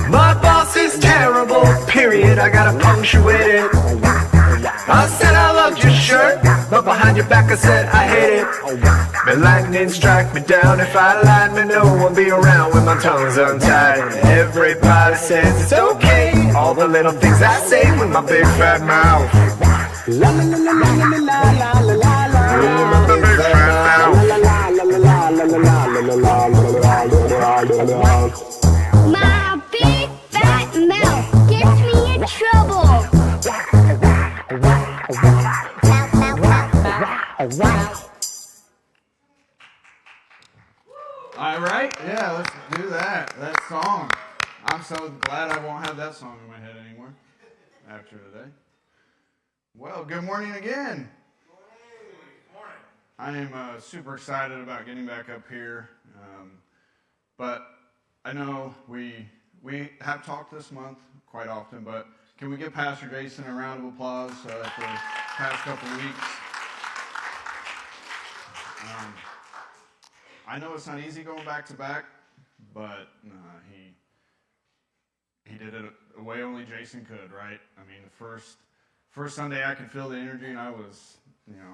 My boss is terrible, period, I gotta punctuate it. I said I loved your shirt, but behind your back I said I hate it. May lightning strike me down if I lied, may no one be around when my tongue's untied. Everybody says it's okay, all the little things I say with my big fat mouth. La la la la la la la la la la la. My big fat mouth. My big fat mouth gets me in trouble. All right, yeah, let's do that. That song. I'm so glad I won't have that song in my head anymore after today. Well, good morning again. I am super excited about getting back up here, but I know we have talked this month quite often, but can we give Pastor Jason a round of applause for the past couple of weeks? I know it's not easy going back to back, but he did it a way only Jason could, right? I mean, the first Sunday I could feel the energy, and I was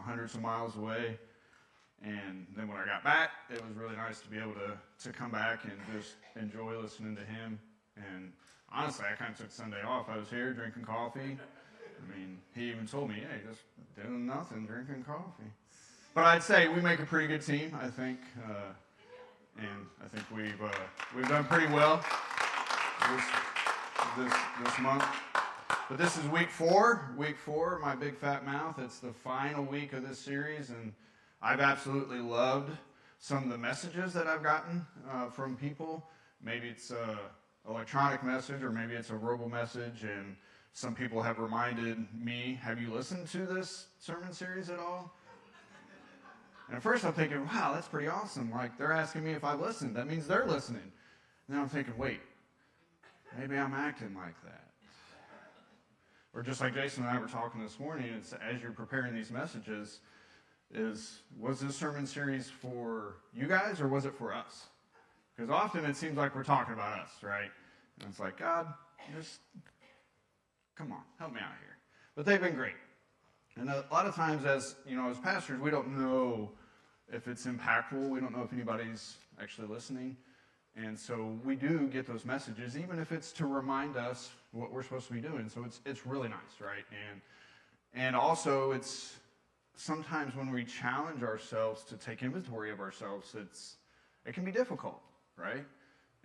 hundreds of miles away. And then when I got back, it was really nice to be able to come back and just enjoy listening to him. And honestly, I kind of took Sunday off. I was here drinking coffee. I mean, he even told me, hey, just doing nothing, drinking coffee. But I'd say we make a pretty good team, I think. And I think we've done pretty well this month. But this is week four, my big fat mouth. It's the final week of this series, and I've absolutely loved some of the messages that I've gotten from people. Maybe it's an electronic message, or maybe it's a verbal message, and some people have reminded me, have you listened to this sermon series at all? And at first I'm thinking, wow, that's pretty awesome. Like, they're asking me if I've listened. That means they're listening. And then I'm thinking, wait, maybe I'm acting like that. Or just like Jason and I were talking this morning, it's as you're preparing these messages, was this sermon series for you guys or was it for us? Because often it seems like we're talking about us, right? And it's like, God, just come on, help me out here. But they've been great. And a lot of times as pastors, we don't know if it's impactful. We don't know if anybody's actually listening. And so we do get those messages, even if it's to remind us what we're supposed to be doing. So it's really nice, right? And also it's sometimes when we challenge ourselves to take inventory of ourselves, it can be difficult, right?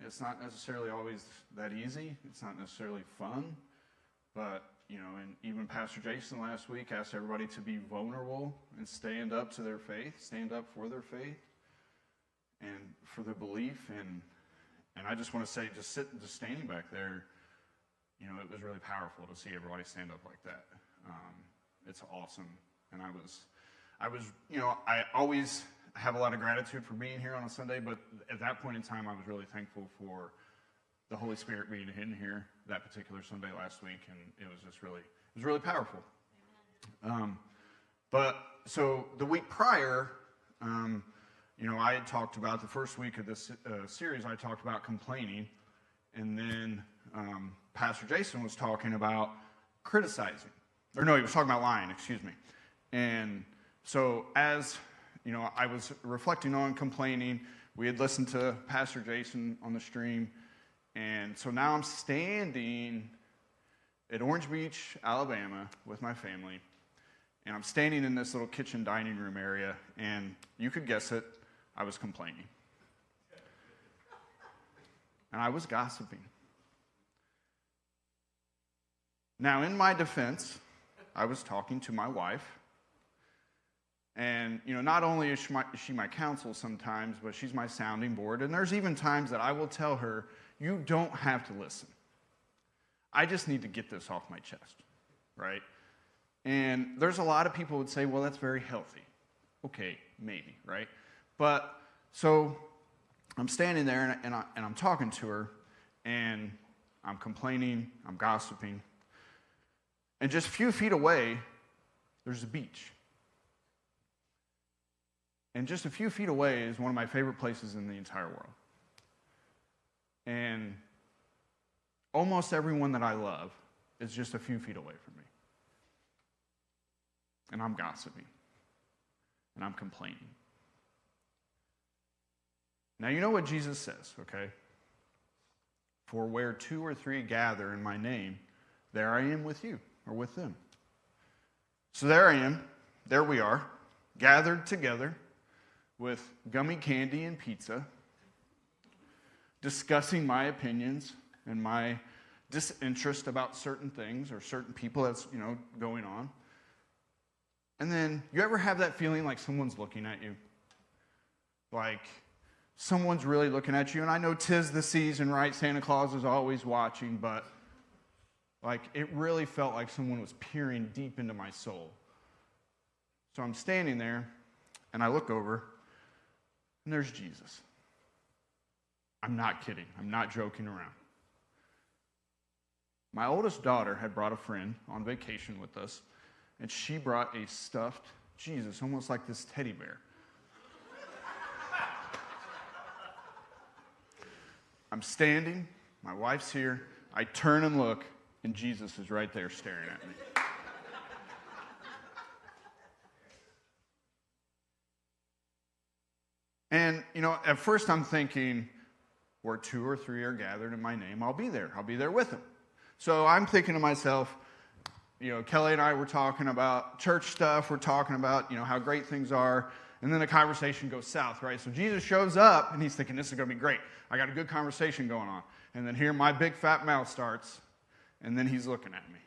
It's not necessarily always that easy. It's not necessarily fun. But, and even Pastor Jason last week asked everybody to be vulnerable and stand up to their faith, stand up for their faith and for their belief. And I just want to say, just standing back there, it was really powerful to see everybody stand up like that. It's awesome. And I always have a lot of gratitude for being here on a Sunday, but at that point in time, I was really thankful for the Holy Spirit being in here that particular Sunday last week, and it was really powerful. But so the week prior, I had talked about the first week of this series. I talked about complaining, and then Pastor Jason was talking about criticizing, or no, he was talking about lying. Excuse me. And so as I was reflecting on complaining. We had listened to Pastor Jason on the stream. And so now I'm standing at Orange Beach, Alabama with my family. And I'm standing in this little kitchen dining room area. And you could guess it, I was complaining. And I was gossiping. Now, in my defense, I was talking to my wife. And, not only is she my counsel sometimes, but she's my sounding board. And there's even times that I will tell her, you don't have to listen. I just need to get this off my chest, right? And there's a lot of people who would say, well, that's very healthy. Okay, maybe, right? But, so I'm standing there and I'm talking to her, and I'm complaining, I'm gossiping. And just a few feet away, there's a beach. And just a few feet away is one of my favorite places in the entire world. And almost everyone that I love is just a few feet away from me. And I'm gossiping. And I'm complaining. Now, you know what Jesus says, okay? For where 2 or 3 gather in my name, there I am with you, or with them. So there I am, there we are, gathered together with gummy candy and pizza, discussing my opinions and my disinterest about certain things or certain people that's, going on. And then, you ever have that feeling like someone's looking at you? Like, someone's really looking at you. And I know 'tis the season, right? Santa Claus is always watching, but like, it really felt like someone was peering deep into my soul. So I'm standing there, and I look over, and there's Jesus. I'm not kidding. I'm not joking around. My oldest daughter had brought a friend on vacation with us, and she brought a stuffed Jesus, almost like this teddy bear. I'm standing, my wife's here, I turn and look, and Jesus is right there staring at me. And, at first I'm thinking, where 2 or 3 are gathered in my name, I'll be there. I'll be there with them. So I'm thinking to myself, Kelly and I were talking about church stuff. We're talking about, how great things are. And then the conversation goes south, right? So Jesus shows up, and he's thinking, this is going to be great. I got a good conversation going on. And then here my big fat mouth starts, and then he's looking at me.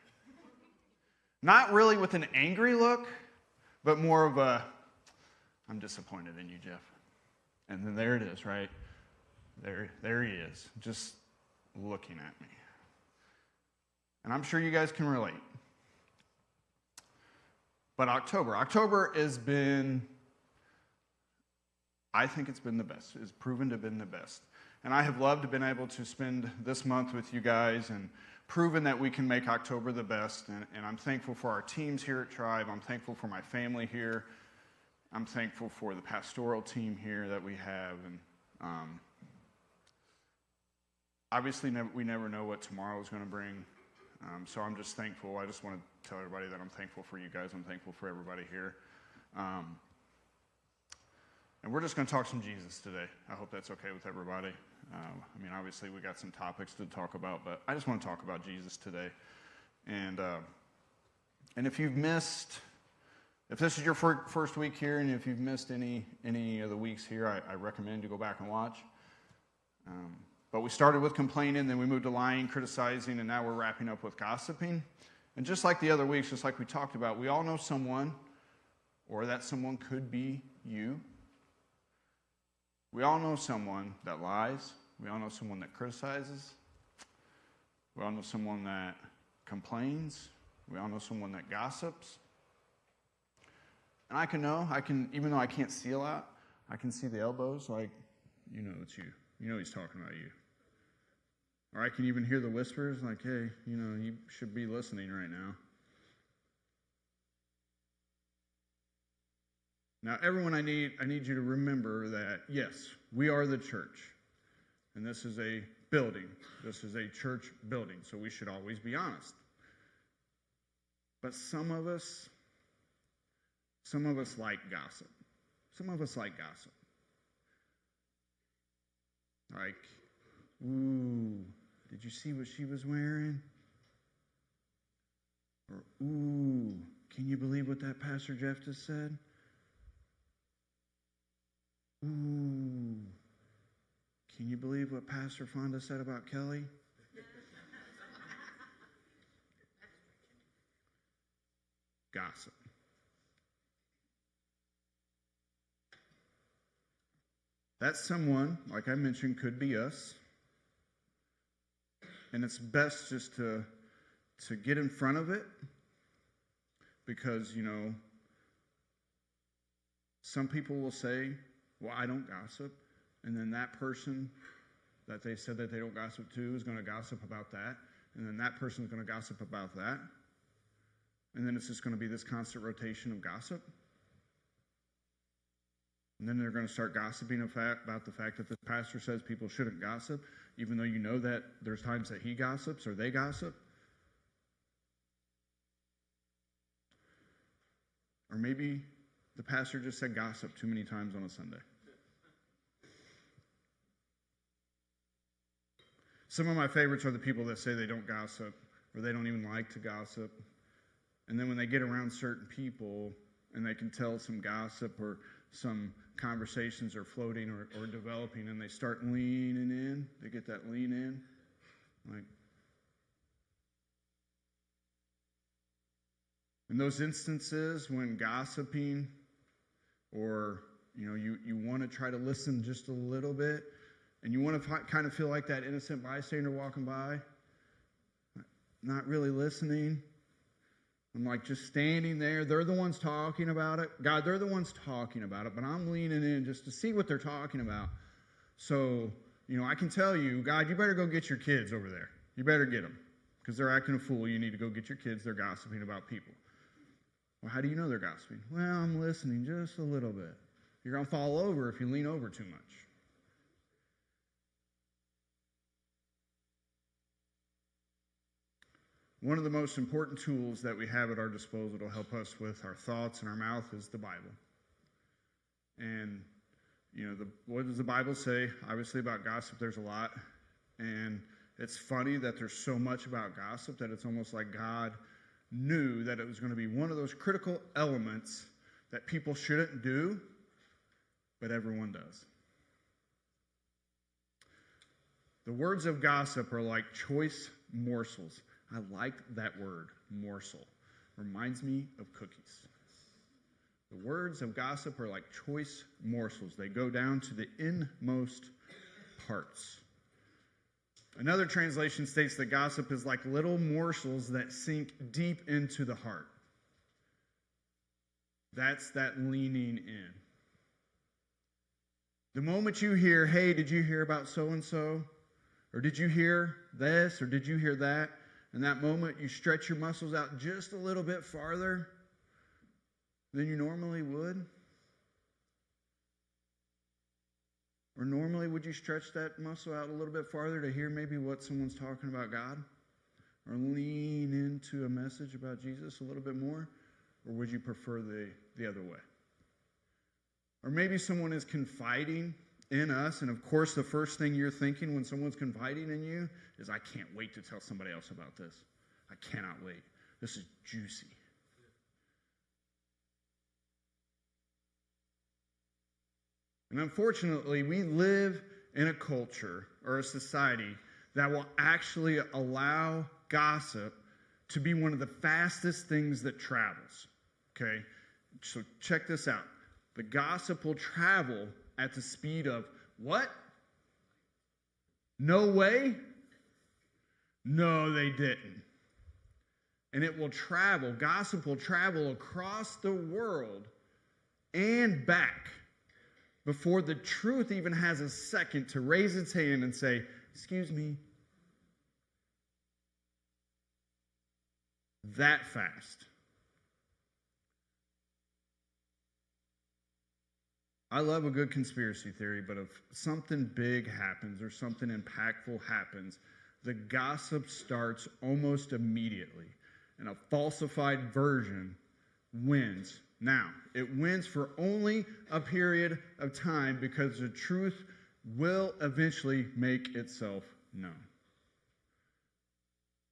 Not really with an angry look, but more of a, I'm disappointed in you, Jeff. And then there it is, right? There he is, just looking at me. And I'm sure you guys can relate. But October has been, I think it's been the best. It's proven to have been the best. And I have loved to have been able to spend this month with you guys and proven that we can make October the best. And I'm thankful for our teams here at Tribe. I'm thankful for my family here. I'm thankful for the pastoral team here that we have. And obviously, we never know what tomorrow is going to bring. So I'm just thankful. I just want to tell everybody that I'm thankful for you guys. I'm thankful for everybody here. And we're just going to talk some Jesus today. I hope that's okay with everybody. Obviously, we got some topics to talk about, but I just want to talk about Jesus today. And if you've missed, if this is your first week here, and if you've missed any of the weeks here, I recommend you go back and watch. But we started with complaining, then we moved to lying, criticizing, and now we're wrapping up with gossiping. And just like the other weeks, just like we talked about, we all know someone, or that someone could be you. We all know someone that lies. We all know someone that criticizes. We all know someone that complains. We all know someone that gossips. And even though I can't see a lot, I can see the elbows, like, it's you. He's talking about you. Or I can even hear the whispers, like, hey, you should be listening right now. Now, everyone, I need you to remember that, yes, we are the church. And this is a building. This is a church building, so we should always be honest. But some of us like gossip. Some of us like gossip. Like, ooh, did you see what she was wearing? Or, ooh, can you believe what that Pastor Jeff just said? Ooh, can you believe what Pastor Fonda said about Kelly? Gossip. That someone, like I mentioned, could be us. And it's best just to get in front of it because, some people will say, well, I don't gossip. And then that person that they said that they don't gossip to is going to gossip about that. And then that person is going to gossip about that. And then it's just going to be this constant rotation of gossip. And then they're going to start gossiping about the fact that the pastor says people shouldn't gossip, even though you know that there's times that he gossips or they gossip. Or maybe the pastor just said gossip too many times on a Sunday. Some of my favorites are the people that say they don't gossip or they don't even like to gossip. And then when they get around certain people and they can tell some gossip or some conversations are floating or developing and they start leaning in, they get that lean in. Like, in those instances when gossiping or you want to try to listen just a little bit and you want to kind of feel like that innocent bystander walking by, not really listening. I'm like just standing there. They're the ones talking about it. God, they're the ones talking about it, but I'm leaning in just to see what they're talking about. So, I can tell you, God, you better go get your kids over there. You better get them because they're acting a fool. You need to go get your kids. They're gossiping about people. Well, how do you know they're gossiping? Well, I'm listening just a little bit. You're going to fall over if you lean over too much. One of the most important tools that we have at our disposal to help us with our thoughts and our mouth is the Bible. And, what does the Bible say? Obviously about gossip, there's a lot. And it's funny that there's so much about gossip that it's almost like God knew that it was going to be one of those critical elements that people shouldn't do, but everyone does. The words of gossip are like choice morsels. I like that word, morsel. Reminds me of cookies. The words of gossip are like choice morsels. They go down to the inmost parts. Another translation states that gossip is like little morsels that sink deep into the heart. That's that leaning in. The moment you hear, hey, did you hear about so-and-so? Or did you hear this? Or did you hear that? In that moment, you stretch your muscles out just a little bit farther than you normally would. Or normally, would you stretch that muscle out a little bit farther to hear maybe what someone's talking about God? Or lean into a message about Jesus a little bit more? Or would you prefer the other way? Or maybe someone is confiding in us, and of course the first thing you're thinking when someone's confiding in you is, I can't wait to tell somebody else about this. I cannot wait. This is juicy. And unfortunately, we live in a culture or a society that will actually allow gossip to be one of the fastest things that travels. Okay? So check this out. The gossip will travel at the speed of what? No way? No, they didn't. And it will travel, gossip will travel across the world and back before the truth even has a second to raise its hand and say, excuse me. That fast. I love a good conspiracy theory, but if something big happens or something impactful happens, the gossip starts almost immediately, and a falsified version wins. Now, it wins for only a period of time because the truth will eventually make itself known.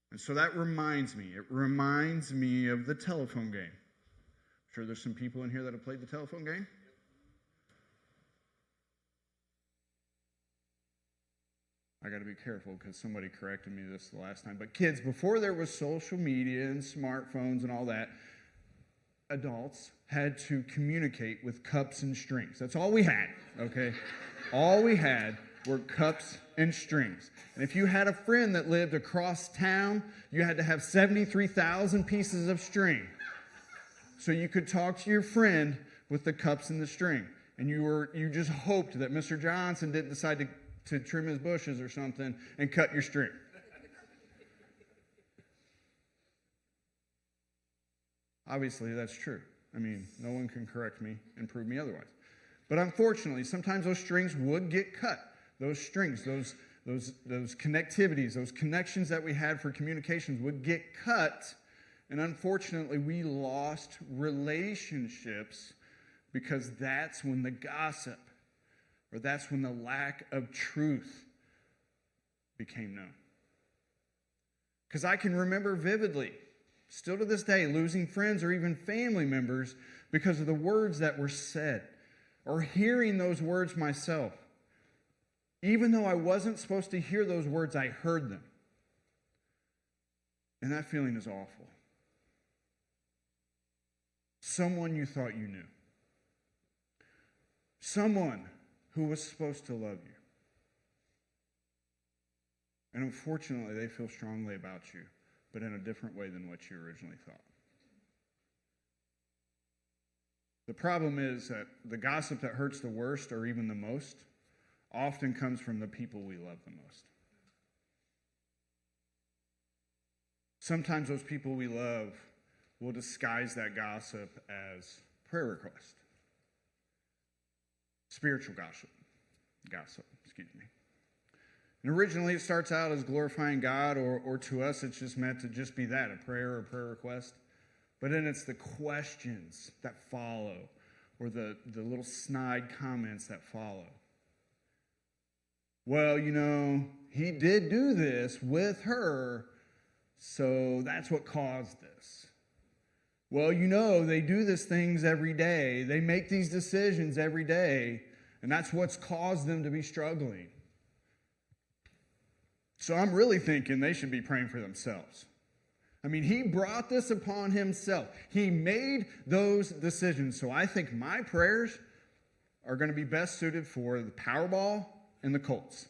And so that reminds me of the telephone game. I'm sure there's some people in here that have played the telephone game. I got to be careful because somebody corrected me this the last time. But kids, before there was social media and smartphones and all that, adults had to communicate with cups and strings. That's all we had, okay? All we had were cups and strings. And if you had a friend that lived across town, you had to have 73,000 pieces of string. So you could talk to your friend with the cups and the string. And you just hoped that Mr. Johnson didn't decide to trim his bushes or something and cut your string. Obviously, that's true. I mean, no one can correct me and prove me otherwise. But unfortunately, sometimes those strings would get cut. Those strings, those connectivities, those connections that we had for communications would get cut. And unfortunately, we lost relationships because that's when the gossip, or that's when the lack of truth became known. Because I can remember vividly, still to this day, losing friends or even family members because of the words that were said, or hearing those words myself. Even though I wasn't supposed to hear those words, I heard them. And that feeling is awful. Someone you thought you knew. Someone who was supposed to love you. And unfortunately, they feel strongly about you, but in a different way than what you originally thought. The problem is that the gossip that hurts the worst, or even the most, often comes from the people we love the most. Sometimes those people we love will disguise that gossip as prayer request. Spiritual gossip, excuse me. And originally it starts out as glorifying God, or to us it's just meant to just be that, a prayer or a prayer request. But then it's the questions that follow, or the little snide comments that follow. Well, he did do this with her, so that's what caused this. Well, they do these things every day. They make these decisions every day, and that's what's caused them to be struggling. So I'm really thinking they should be praying for themselves. I mean, he brought this upon himself. He made those decisions. So I think my prayers are going to be best suited for the Powerball and the Colts.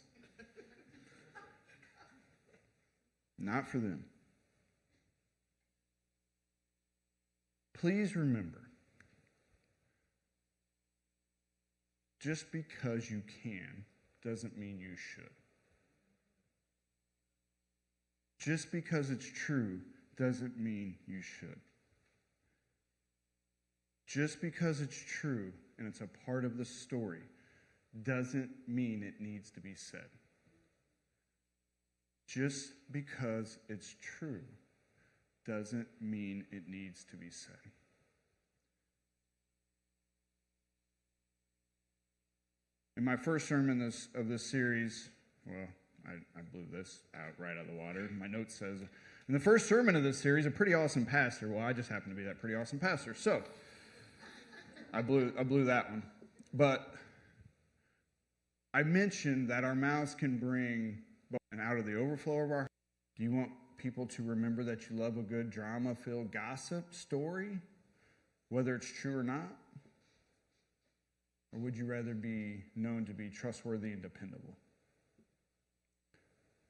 Not for them. Please remember, just because you can doesn't mean you should. Just because it's true doesn't mean you should. Just because it's true and it's a part of the story doesn't mean it needs to be said. Just because it's true doesn't mean it needs to be said. In my first sermon of this series, I blew this out right out of the water. My note says, in the first sermon of this series, a pretty awesome pastor. Well, I just happen to be that pretty awesome pastor. So, I blew that one. But I mentioned that our mouths can bring, and out of the overflow of our heart, do you want people to remember that you love a good drama-filled gossip story, whether it's true or not? Or would you rather be known to be trustworthy and dependable?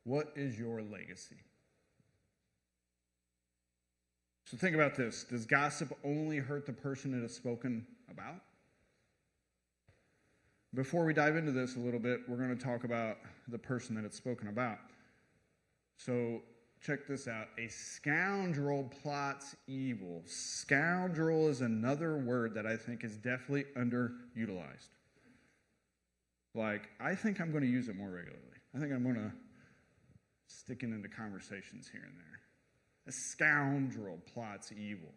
What is your legacy? So think about this. Does gossip only hurt the person it is spoken about? Before we dive into this a little bit, we're going to talk about the person that it's spoken about. So check this out. A scoundrel plots evil. Scoundrel is another word that I think is definitely underutilized. I think I'm going to use it more regularly. I think I'm going to stick it into conversations here and there. A scoundrel plots evil,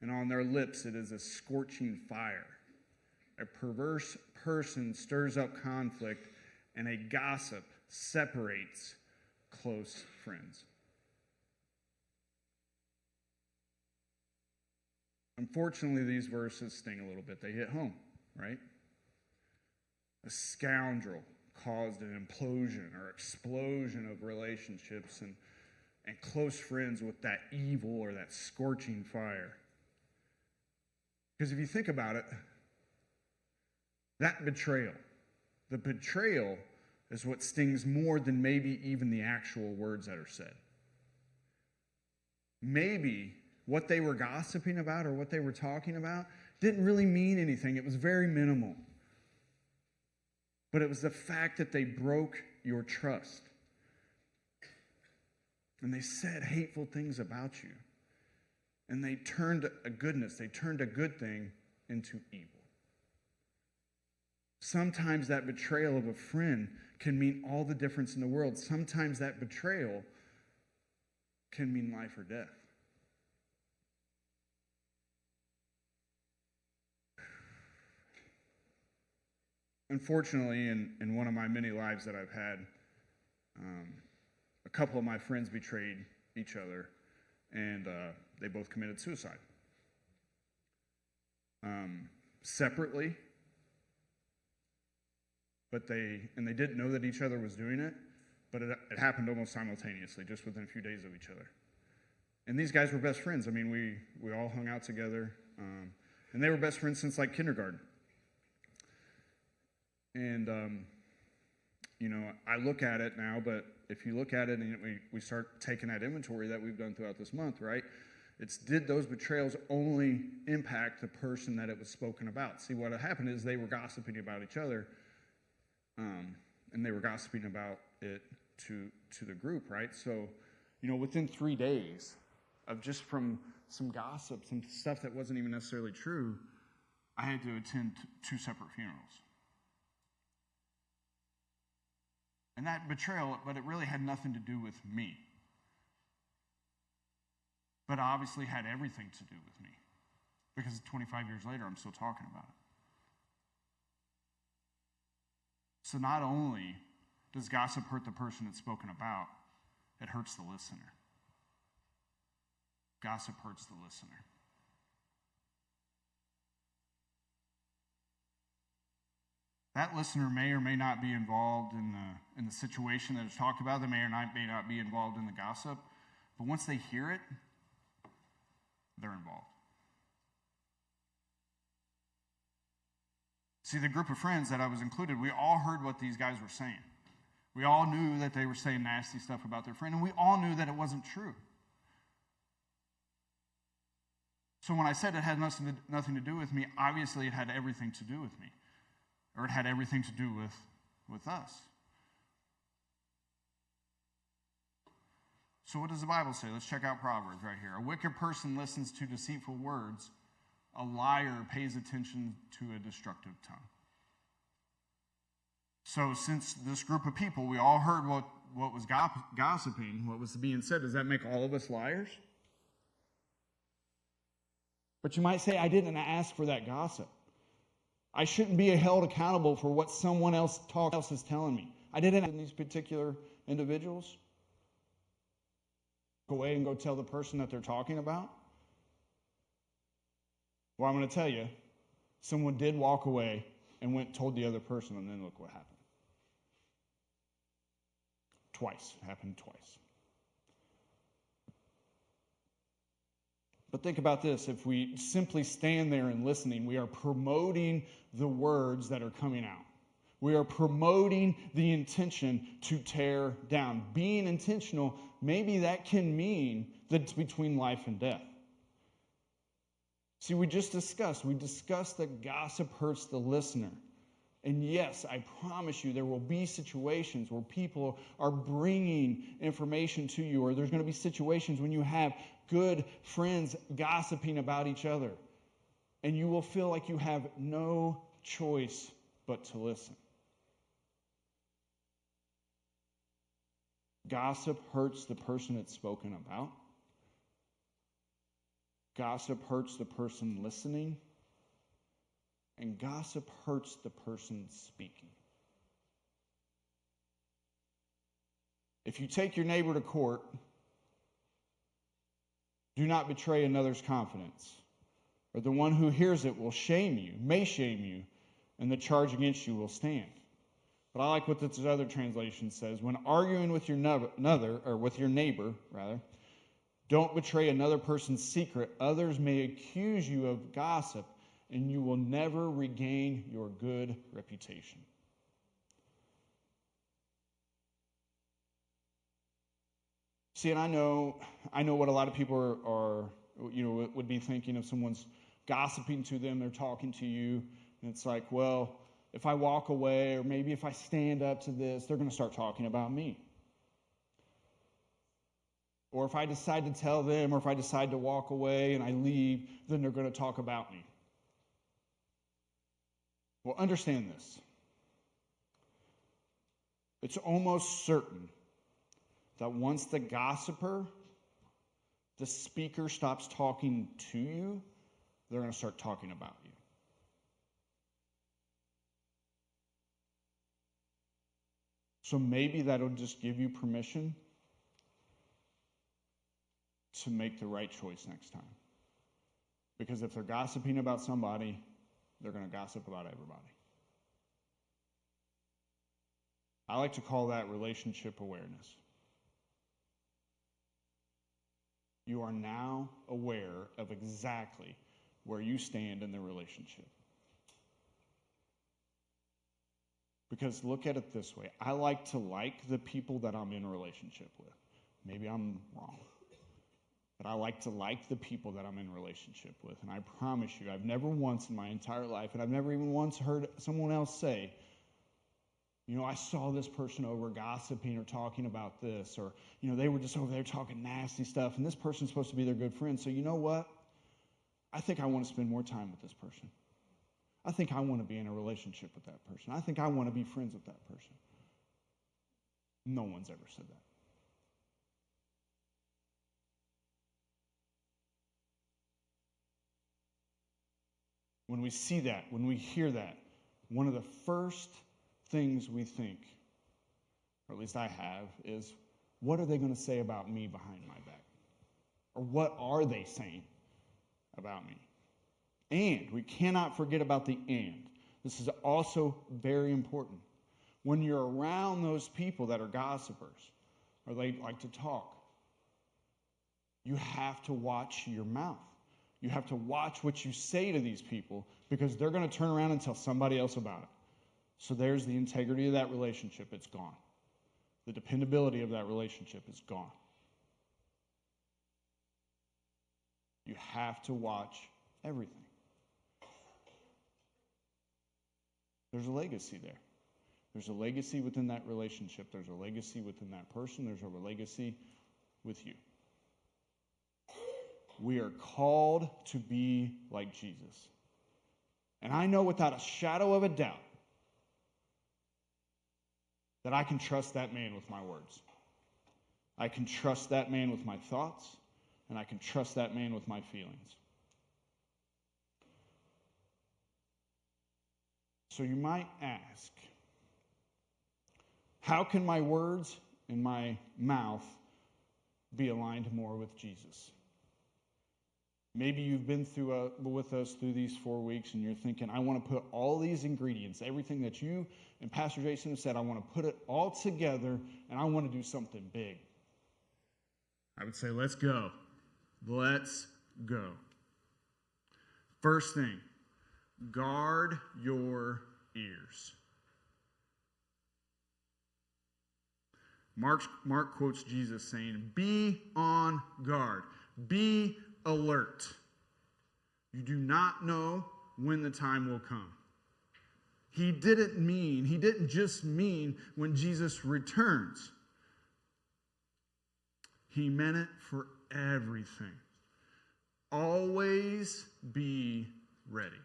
and on their lips it is a scorching fire. A perverse person stirs up conflict, and a gossip separates close friends. Unfortunately, these verses sting a little bit. They hit home, right? A scoundrel caused an implosion or explosion of relationships and close friends with that evil or that scorching fire. Because if you think about it, that betrayal, the betrayal is what stings more than maybe even the actual words that are said. Maybe what they were gossiping about or what they were talking about didn't really mean anything. It was very minimal. But it was the fact that they broke your trust. And they said hateful things about you. And they turned a good thing into evil. Sometimes that betrayal of a friend can mean all the difference in the world. Sometimes that betrayal can mean life or death. Unfortunately, in one of my many lives that I've had, a couple of my friends betrayed each other, and they both committed suicide. Separately, but they didn't know that each other was doing it, but it happened almost simultaneously, just within a few days of each other. And these guys were best friends. I mean, we all hung out together, and they were best friends since like kindergarten. And, I look at it now, but if you look at it and we start taking that inventory that we've done throughout this month, right? Did those betrayals only impact the person that it was spoken about? See, what had happened is they were gossiping about each other, and they were gossiping about it to the group, right? So, within 3 days of just from some gossip, some stuff that wasn't even necessarily true, I had to attend 2 separate funerals. And that betrayal, but it really had nothing to do with me. But it obviously had everything to do with me. Because 25 years later, I'm still talking about it. So not only does gossip hurt the person it's spoken about, it hurts the listener. Gossip hurts the listener. That listener may or may not be involved in the situation that is talked about. They may or may not be involved in the gossip. But once they hear it, they're involved. See, the group of friends that I was included, we all heard what these guys were saying. We all knew that they were saying nasty stuff about their friend, and we all knew that it wasn't true. So when I said it had nothing to do with me, obviously it had everything to do with me. Or it had everything to do with us. So what does the Bible say? Let's check out Proverbs right here. A wicked person listens to deceitful words. A liar pays attention to a destructive tongue. So since this group of people, we all heard what was gossiping, what was being said, does that make all of us liars? But you might say, I didn't ask for that gossip. I shouldn't be held accountable for what someone else is telling me. I didn't ask these particular individuals. Go away and go tell the person that they're talking about. Well, I'm going to tell you, someone did walk away and went and told the other person, and then look what happened. Twice. It happened twice. But think about this. If we simply stand there and listening, we are promoting the words that are coming out. We are promoting the intention to tear down. Being intentional, maybe that can mean that it's between life and death. See, we discussed that gossip hurts the listener. And yes, I promise you there will be situations where people are bringing information to you, or there's going to be situations when you have good friends gossiping about each other. And you will feel like you have no choice but to listen. Gossip hurts the person it's spoken about. Gossip hurts the person listening. And gossip hurts the person speaking. If you take your neighbor to court, do not betray another's confidence, or the one who hears it will may shame you, and the charge against you will stand. But I like what this other translation says. When arguing with your neighbor, don't betray another person's secret. Others may accuse you of gossip, and you will never regain your good reputation. See, and I know what a lot of people would be thinking if someone's gossiping to them, they're talking to you, and it's like, well, if I walk away, or maybe if I stand up to this, they're going to start talking about me. Or if I decide to tell them, or if I decide to walk away and I leave, then they're going to talk about me. Well, understand this. it's almost certain that once the gossiper, the speaker stops talking to you, they're going to start talking about you. So maybe that'll just give you permission to make the right choice next time. Because if they're gossiping about somebody, they're going to gossip about everybody. I like to call that relationship awareness. You are now aware of exactly where you stand in the relationship. Because look at it this way. I like to like the people that I'm in a relationship with. Maybe I'm wrong. But I like to like the people that I'm in a relationship with. And I promise you, I've never once in my entire life, and I've never even once heard someone else say, you know, I saw this person over gossiping or talking about this, or, you know, they were just over there talking nasty stuff, and this person's supposed to be their good friend. So you know what? I think I want to spend more time with this person. I think I want to be in a relationship with that person. I think I want to be friends with that person. No one's ever said that. When we see that, when we hear that, one of the first things we think, or at least I have, is what are they going to say about me behind my back? Or what are they saying about me? And we cannot forget about the and. This is also very important. When you're around those people that are gossipers, or they like to talk, you have to watch your mouth. You have to watch what you say to these people, because they're going to turn around and tell somebody else about it. So there's the integrity of that relationship. It's gone. The dependability of that relationship is gone. You have to watch everything. There's a legacy there. There's a legacy within that relationship. There's a legacy within that person. There's a legacy with you. We are called to be like Jesus. And I know without a shadow of a doubt that I can trust that man with my words. I can trust that man with my thoughts, and I can trust that man with my feelings. So you might ask, how can my words and my mouth be aligned more with Jesus? Maybe you've been with us through these 4 weeks and you're thinking, I want to put all these ingredients, everything that you and Pastor Jason have said, I want to put it all together and I want to do something big. I would say, let's go. Let's go. First thing, guard your ears. Mark quotes Jesus saying, be on guard. Be alert. You do not know when the time will come. He didn't just mean when Jesus returns. He meant it for everything. Always be ready.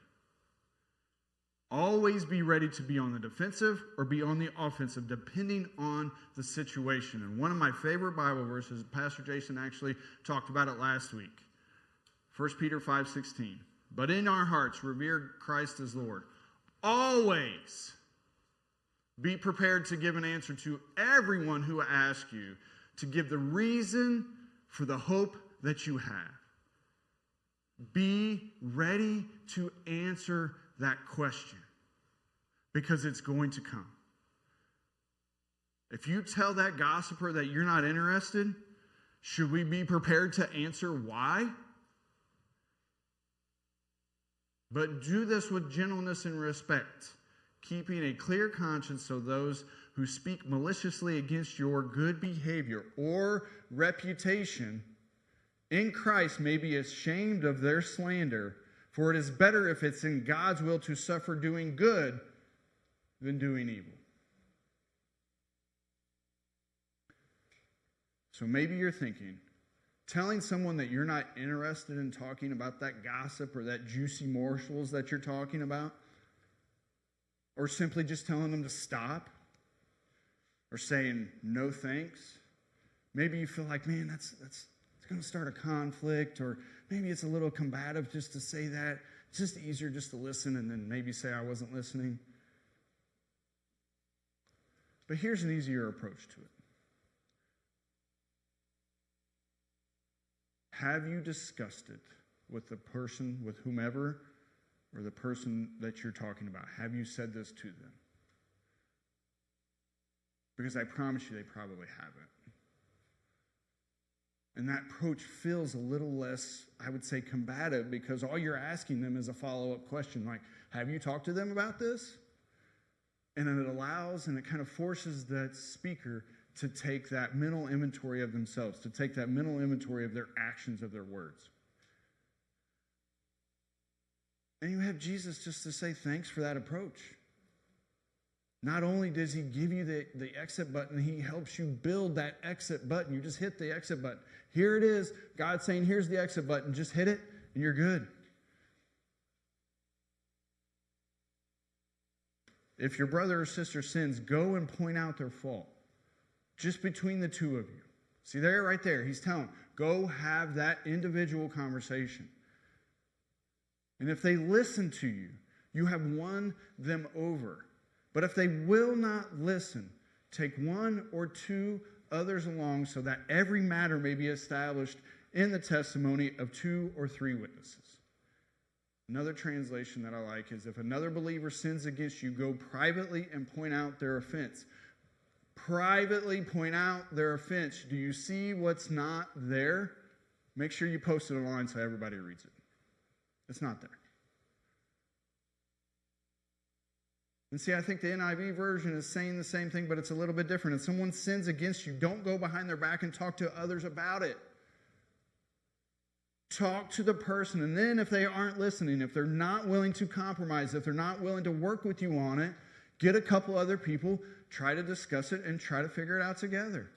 Always be ready to be on the defensive or be on the offensive, depending on the situation. And one of my favorite Bible verses, Pastor Jason actually talked about it last week. 1 Peter 5:16. But in our hearts, revere Christ as Lord. Always be prepared to give an answer to everyone who asks you, to give the reason for the hope that you have. Be ready to answer that question, because it's going to come. If you tell that gossiper that you're not interested, should we be prepared to answer why? But do this with gentleness and respect, keeping a clear conscience, so those who speak maliciously against your good behavior or reputation in Christ may be ashamed of their slander. For it is better, if it's in God's will, to suffer doing good than doing evil. So maybe you're thinking, telling someone that you're not interested in talking about that gossip or that juicy morsels that you're talking about, or simply just telling them to stop, or saying no thanks. Maybe you feel like, man, it's going to start a conflict, or maybe it's a little combative just to say that. It's just easier just to listen and then maybe say I wasn't listening. But here's an easier approach to it. Have you discussed it with the person, with whomever, or the person that you're talking about? Have you said this to them? Because I promise you they probably haven't. And that approach feels a little less, I would say, combative, because all you're asking them is a follow-up question like, have you talked to them about this? And it allows and it kind of forces that speaker to take that mental inventory of themselves, to take that mental inventory of their actions, of their words. And you have Jesus just to say thanks for that approach. Not only does he give you the exit button, he helps you build that exit button. You just hit the exit button. Here it is. God's saying, here's the exit button. Just hit it, and you're good. If your brother or sister sins, go and point out their fault. Just between the two of you. See there, right there, he's telling, go have that individual conversation. And if they listen to you, you have won them over. But if they will not listen, take one or two others along so that every matter may be established in the testimony of 2 or 3 witnesses. Another translation that I like is, if another believer sins against you, go privately and point out their offense. Privately point out their offense. Do you see what's not there? Make sure you post it online so everybody reads it. It's not there. And see, I think the NIV version is saying the same thing, but it's a little bit different. If someone sins against you, don't go behind their back and talk to others about it. Talk to the person, and then if they aren't listening, if they're not willing to compromise, if they're not willing to work with you on it, get a couple other people, try to discuss it, and try to figure it out together.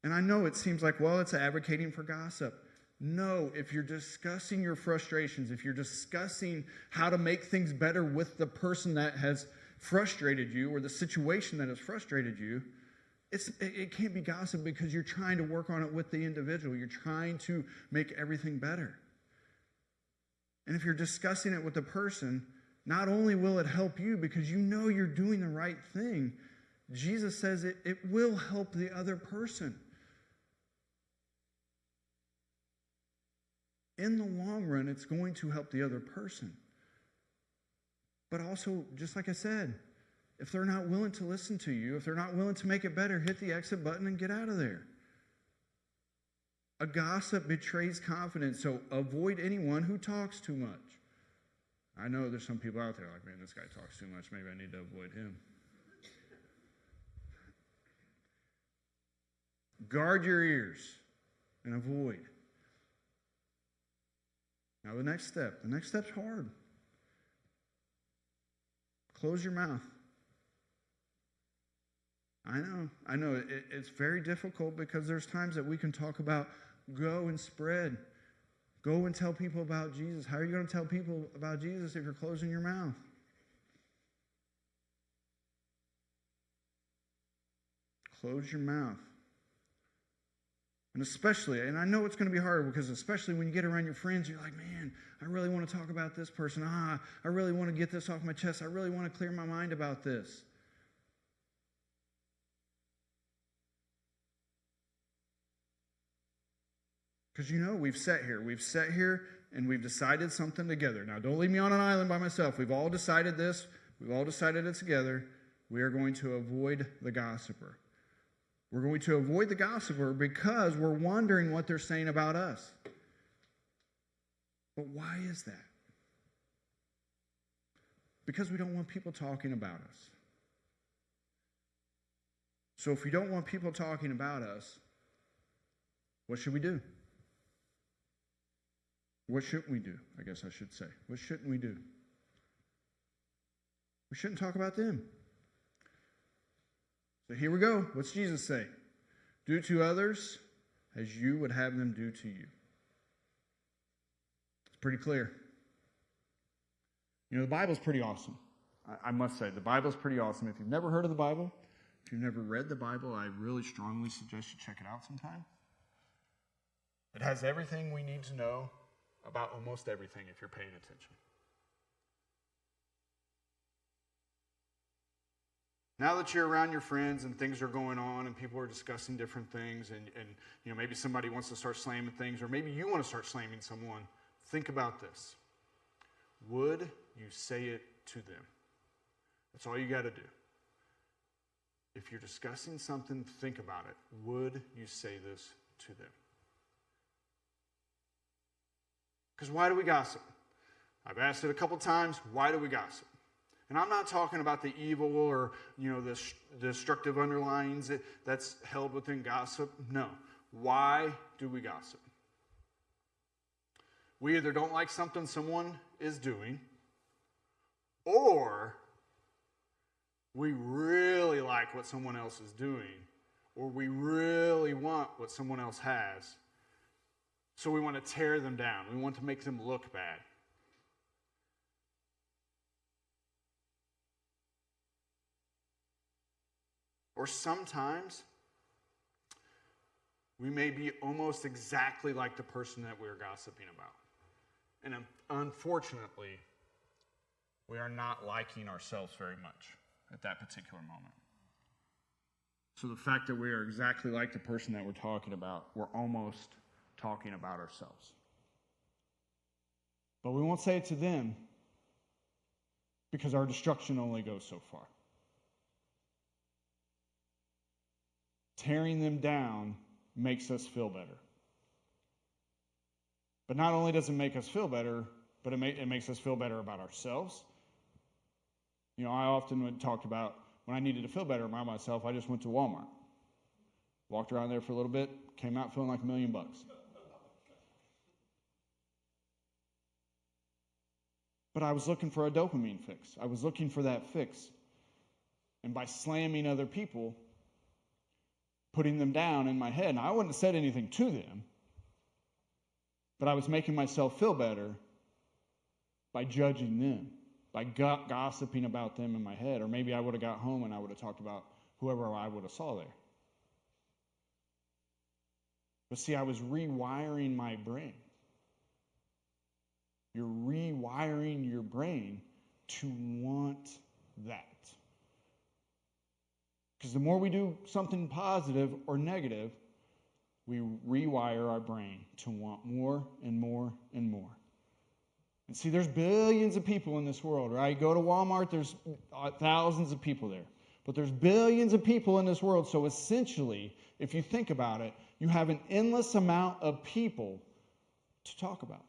And I know it seems like, well, it's advocating for gossip. No, if you're discussing your frustrations, if you're discussing how to make things better with the person that has frustrated you or the situation that has frustrated you, it can't be gossip, because you're trying to work on it with the individual. You're trying to make everything better. And if you're discussing it with the person, not only will it help you because you know you're doing the right thing, Jesus says it will help the other person. In the long run, it's going to help the other person. But also, just like I said, if they're not willing to listen to you, if they're not willing to make it better, hit the exit button and get out of there. A gossip betrays confidence, so avoid anyone who talks too much. I know there's some people out there like, man, this guy talks too much. Maybe I need to avoid him. Guard your ears and avoid. Now the next step's hard. Close your mouth. I know, it's very difficult because there's times that we can talk about go and spread. Go and tell people about Jesus. How are you going to tell people about Jesus if you're closing your mouth? Close your mouth. And especially, and I know it's going to be hard, because especially when you get around your friends, you're like, man, I really want to talk about this person. I really want to get this off my chest. I really want to clear my mind about this. Because we've sat here and we've decided something together. Now, don't leave me on an island by myself. We've all decided this. We've all decided it together. We are going to avoid the gossiper. We're going to avoid the gossiper because we're wondering what they're saying about us. But why is that? Because we don't want people talking about us. So if we don't want people talking about us, what should we do? What shouldn't we do? I guess I should say. What shouldn't we do? We shouldn't talk about them. So here we go. What's Jesus say? Do to others as you would have them do to you. It's pretty clear. The Bible's pretty awesome. I must say, the Bible's pretty awesome. If you've never heard of the Bible, If you've never read the Bible, I really strongly suggest you check it out sometime. It has everything we need to know about almost everything if you're paying attention. Now that you're around your friends and things are going on and people are discussing different things and maybe somebody wants to start slamming things or maybe you want to start slamming someone, think about this. Would you say it to them? That's all you got to do. If you're discussing something, think about it. Would you say this to them? Because why do we gossip? I've asked it a couple times. Why do we gossip? And I'm not talking about the evil or, the destructive underlyings that's held within gossip. No. Why do we gossip? We either don't like something someone is doing, or we really like what someone else is doing, or we really want what someone else has, so we want to tear them down. We want to make them look bad. Or sometimes, we may be almost exactly like the person that we're gossiping about. And unfortunately, we are not liking ourselves very much at that particular moment. So the fact that we are exactly like the person that we're talking about, we're almost talking about ourselves. But we won't say it to them because our destruction only goes so far. Tearing them down makes us feel better. But not only does it make us feel better, but it makes us feel better about ourselves. I often talked about when I needed to feel better about myself, I just went to Walmart. Walked around there for a little bit, came out feeling like $1 million. But I was looking for a dopamine fix. I was looking for that fix. And by slamming other people, putting them down in my head. And I wouldn't have said anything to them, but I was making myself feel better by judging them, by gossiping about them in my head. Or maybe I would have got home and I would have talked about whoever I would have saw there. But see, I was rewiring my brain. You're rewiring your brain to want that. Because the more we do something positive or negative, we rewire our brain to want more and more and more. And see, there's billions of people in this world, right? Go to Walmart, there's thousands of people there. But there's billions of people in this world. So essentially, if you think about it, you have an endless amount of people to talk about.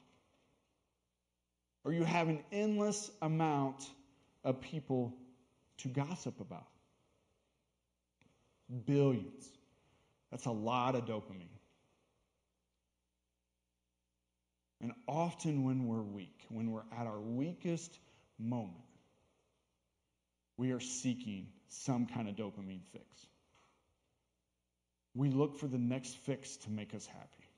Or you have an endless amount of people to gossip about. Billions. That's a lot of dopamine. And often when we're weak, when we're at our weakest moment, we are seeking some kind of dopamine fix. We look for the next fix to make us happy.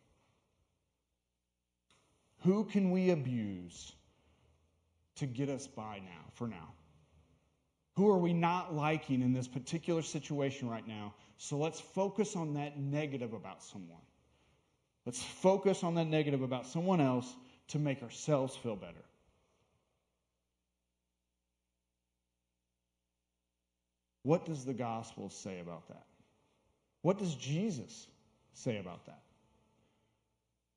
Who can we abuse to get us by now, for now? Who are we not liking in this particular situation right now? So let's focus on that negative about someone. Let's focus on that negative about someone else to make ourselves feel better. What does the gospel say about that? What does Jesus say about that?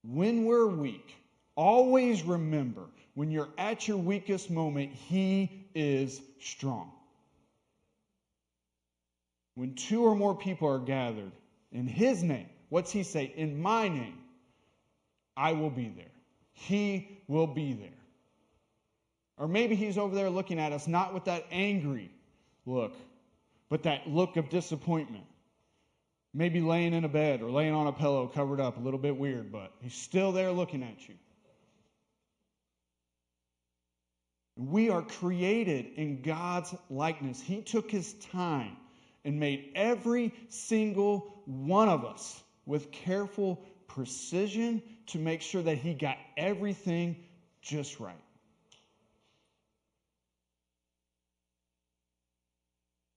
When we're weak, always remember, when you're at your weakest moment, He is strong. When two or more people are gathered in His name, what's He say? In my name, I will be there. He will be there. Or maybe He's over there looking at us, not with that angry look, but that look of disappointment. Maybe laying in a bed or laying on a pillow covered up, a little bit weird, but He's still there looking at you. We are created in God's likeness. He took His time and made every single one of us with careful precision to make sure that He got everything just right.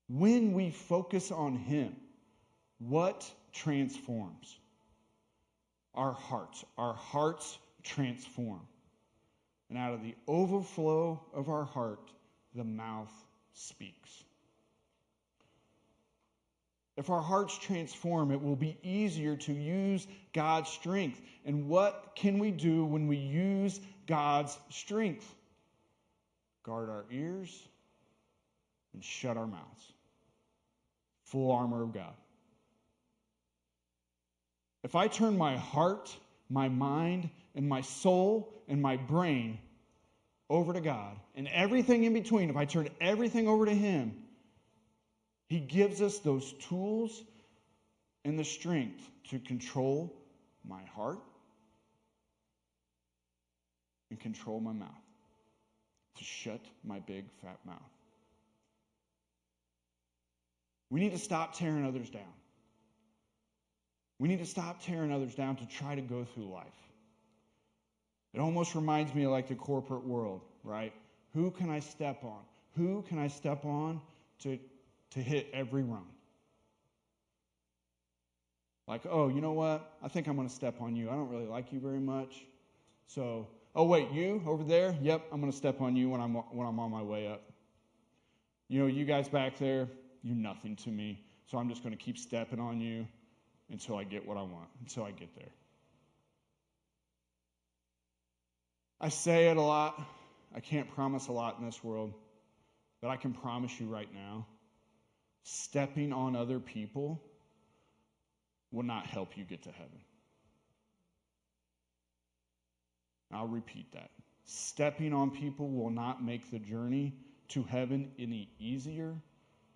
When we focus on Him, what transforms? Our hearts. Our hearts transform. And out of the overflow of our heart, the mouth speaks. If our hearts transform, it will be easier to use God's strength. And what can we do when we use God's strength? Guard our ears and shut our mouths. Full armor of God. If I turn my heart, my mind, and my soul, and my brain over to God, and everything in between, if I turn everything over to Him, He gives us those tools and the strength to control my heart and control my mouth, to shut my big fat mouth. We need to stop tearing others down. We need to stop tearing others down to try to go through life. It almost reminds me of like the corporate world, right? Who can I step on? Who can I step on to hit every rung? Like, oh, you know what? I think I'm going to step on you. I don't really like you very much. So, oh wait, you over there? Yep, I'm going to step on you when I'm on my way up. You know, you guys back there, you're nothing to me. So I'm just going to keep stepping on you until I get what I want, until I get there. I say it a lot. I can't promise a lot in this world, but I can promise you right now, stepping on other people will not help you get to heaven. I'll repeat that. Stepping on people will not make the journey to heaven any easier,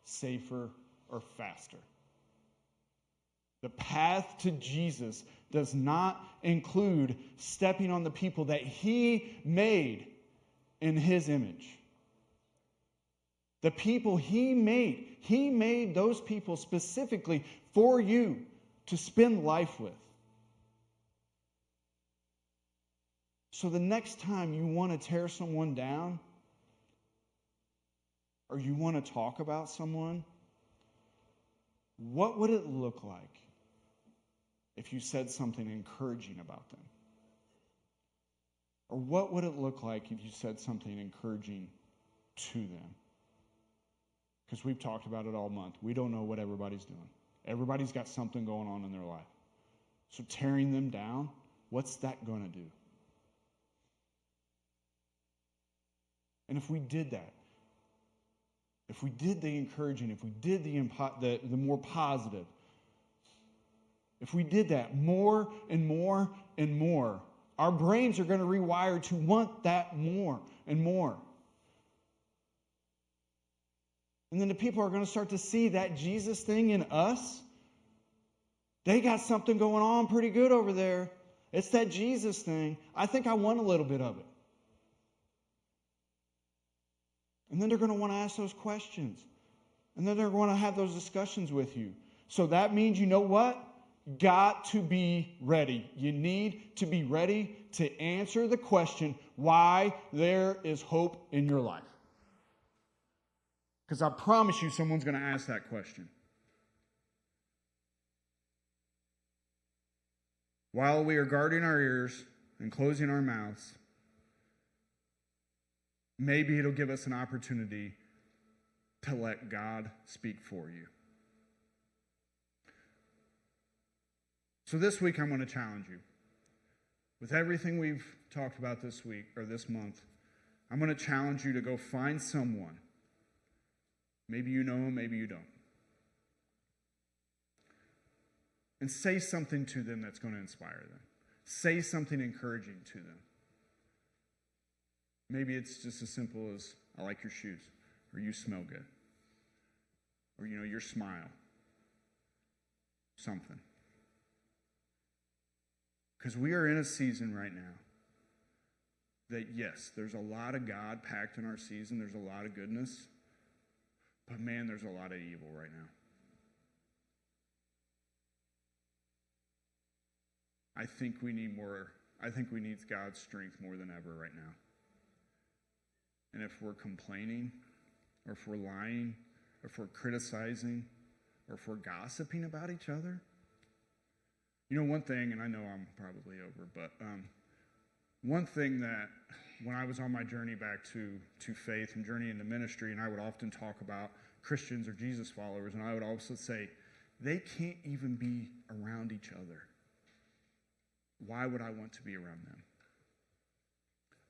safer, or faster. The path to Jesus does not include stepping on the people that He made in His image. The people He made those people specifically for you to spend life with. So the next time you want to tear someone down, or you want to talk about someone, what would it look like if you said something encouraging about them? Or what would it look like if you said something encouraging to them? Because we've talked about it all month. We don't know what everybody's doing. Everybody's got something going on in their life. So tearing them down, what's that going to do? And if we did that, if we did the encouraging, if we did the more positive, if we did that more and more and more, our brains are going to rewire to want that more and more. And then the people are going to start to see that Jesus thing in us. They got something going on pretty good over there. It's that Jesus thing. I think I want a little bit of it. And then they're going to want to ask those questions. And then they're going to have those discussions with you. So that means, you know what? Got to be ready. You need to be ready to answer the question why there is hope in your life. Because I promise you someone's going to ask that question. While we are guarding our ears and closing our mouths, maybe it'll give us an opportunity to let God speak for you. So this week I'm going to challenge you. With everything we've talked about this week or this month, I'm going to challenge you to go find someone. Maybe you know them, maybe you don't. And say something to them that's going to inspire them. Say something encouraging to them. Maybe it's just as simple as, I like your shoes, or you smell good, or, your smile. Something. Because we are in a season right now that, yes, there's a lot of God packed in our season. There's a lot of goodness. But, man, there's a lot of evil right now. I think we need God's strength more than ever right now. And if we're complaining, or if we're lying, or if we're criticizing, or if we're gossiping about each other. You know, one thing, and I know I'm probably over, but one thing that when I was on my journey back to faith and journey into ministry, and I would often talk about Christians or Jesus followers, and I would also say, they can't even be around each other. Why would I want to be around them?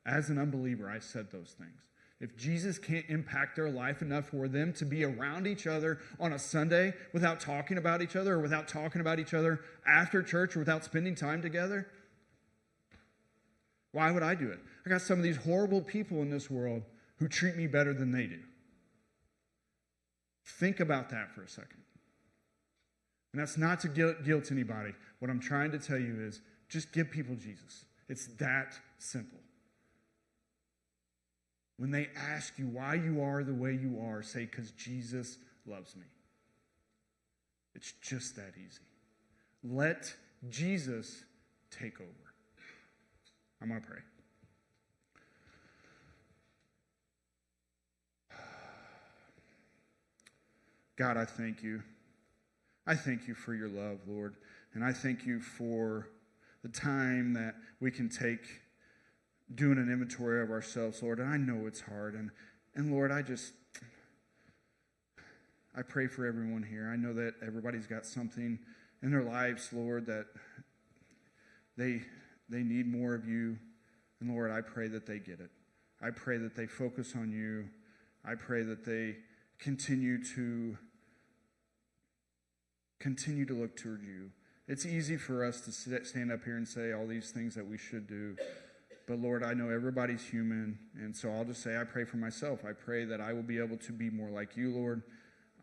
As an unbeliever, I said those things. If Jesus can't impact their life enough for them to be around each other on a Sunday without talking about each other, or without talking about each other after church, or without spending time together, why would I do it? I got some of these horrible people in this world who treat me better than they do. Think about that for a second. And that's not to guilt anybody. What I'm trying to tell you is just give people Jesus. It's that simple. When they ask you why you are the way you are, say, because Jesus loves me. It's just that easy. Let Jesus take over. I'm going to pray. God, I thank you. I thank you for your love, Lord. And I thank you for the time that we can take doing an inventory of ourselves, Lord. And I know it's hard. And Lord, I pray for everyone here. I know that everybody's got something in their lives, Lord, that they need more of you. And Lord, I pray that they get it. I pray that they focus on you. I pray that they continue to look toward you. It's easy for us to stand up here and say all these things that we should do. But Lord, I know everybody's human, and so I'll just say I pray for myself. I pray that I will be able to be more like you, Lord.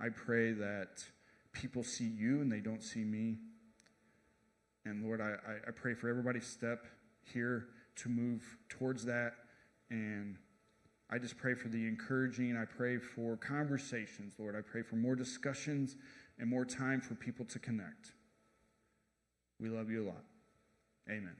I pray that people see you and they don't see me. And Lord, I pray for everybody's step here to move towards that. And I just pray for the encouraging. I pray for conversations, Lord. I pray for more discussions and more time for people to connect. We love you a lot. Amen.